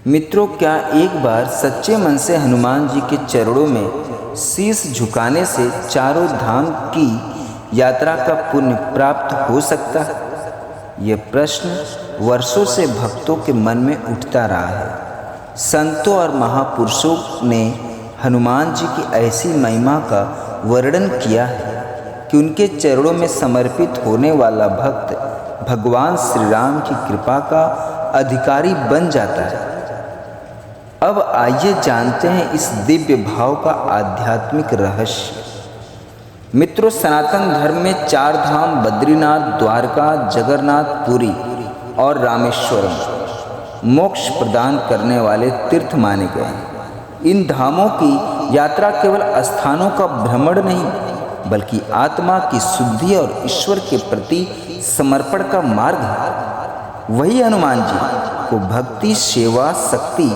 मित्रों, क्या एक बार सच्चे मन से हनुमान जी के चरणों में शीश झुकाने से चारों धाम की यात्रा का पुण्य प्राप्त हो सकता है? यह प्रश्न वर्षों से भक्तों के मन में उठता रहा है। संतों और महापुरुषों ने हनुमान जी की ऐसी महिमा का वर्णन किया है कि उनके चरणों में समर्पित होने वाला भक्त भगवान श्री राम की कृपा का अधिकारी बन जाता है। अब आइए जानते हैं इस दिव्य भाव का आध्यात्मिक रहस्य। मित्रों, सनातन धर्म में चार धाम बद्रीनाथ, द्वारका, जगन्नाथ, पुरी और रामेश्वरम मोक्ष प्रदान करने वाले तीर्थ माने गए हैं। इन धामों की यात्रा केवल स्थानों का भ्रमण नहीं, बल्कि आत्मा की शुद्धि और ईश्वर के प्रति समर्पण का मार्ग है। वही हनुमान जी को भक्ति, सेवा, शक्ति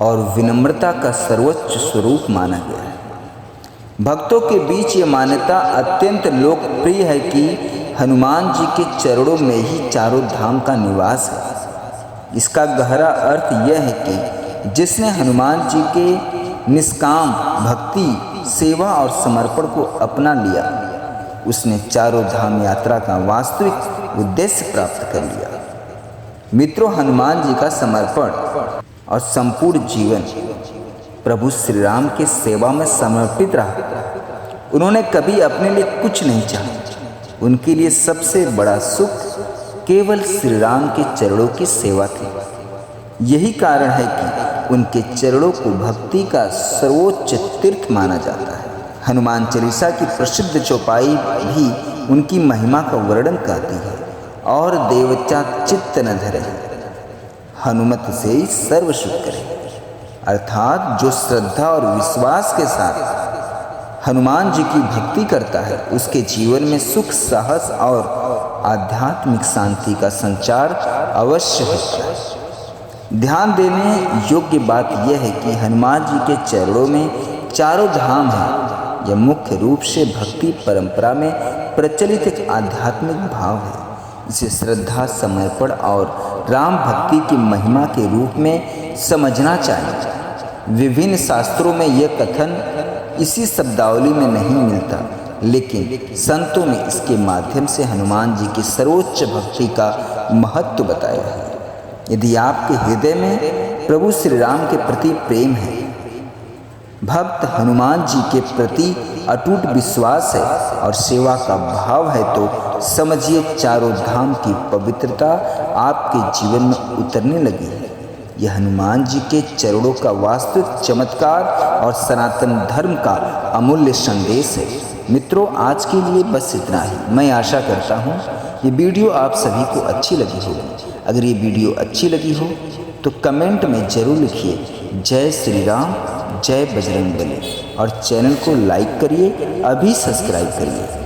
और विनम्रता का सर्वोच्च स्वरूप माना गया है। भक्तों के बीच ये मान्यता अत्यंत लोकप्रिय है कि हनुमान जी के चरणों में ही चारों धाम का निवास है। इसका गहरा अर्थ यह है कि जिसने हनुमान जी के निष्काम भक्ति, सेवा और समर्पण को अपना लिया, उसने चारों धाम यात्रा का वास्तविक उद्देश्य प्राप्त कर लिया। मित्रों, हनुमान जी का समर्पण और संपूर्ण जीवन प्रभु श्री राम के सेवा में समर्पित रहा। उन्होंने कभी अपने लिए कुछ नहीं चाहा। उनके लिए सबसे बड़ा सुख केवल श्री राम के चरणों की सेवा थी। यही कारण है कि उनके चरणों को भक्ति का सर्वोच्च तीर्थ माना जाता है। हनुमान चालीसा की प्रसिद्ध चौपाई भी उनकी महिमा का वर्णन करती है। और देवचा चित्त न धरे, हनुमत से ही सर्व सुख करे। अर्थात जो श्रद्धा और विश्वास के साथ हनुमान जी की भक्ति करता है, उसके जीवन में सुख, साहस और आध्यात्मिक शांति का संचार अवश्य होता है। ध्यान देने योग्य बात यह है कि हनुमान जी के चरणों में चारों धाम हैं। यह मुख्य रूप से भक्ति परंपरा में प्रचलित एक आध्यात्मिक भाव है। इसे श्रद्धा, समर्पण और राम भक्ति की महिमा के रूप में समझना चाहिए। विभिन्न शास्त्रों में यह कथन इसी शब्दावली में नहीं मिलता, लेकिन संतों ने इसके माध्यम से हनुमान जी की सर्वोच्च भक्ति का महत्व बताया है। यदि आपके हृदय में प्रभु श्री राम के प्रति प्रेम है, भक्त हनुमान जी के प्रति अटूट विश्वास है और सेवा का भाव है, तो समझिए चारों धाम की पवित्रता आपके जीवन में उतरने लगी है। यह हनुमान जी के चरणों का वास्तविक चमत्कार और सनातन धर्म का अमूल्य संदेश है। मित्रों, आज के लिए बस इतना ही। मैं आशा करता हूँ ये वीडियो आप सभी को अच्छी लगी होगी। अगर ये वीडियो अच्छी लगी हो तो कमेंट में ज़रूर लिखिए जय श्री राम, जय बजरंगबली, और चैनल को लाइक करिए, अभी सब्सक्राइब करिए।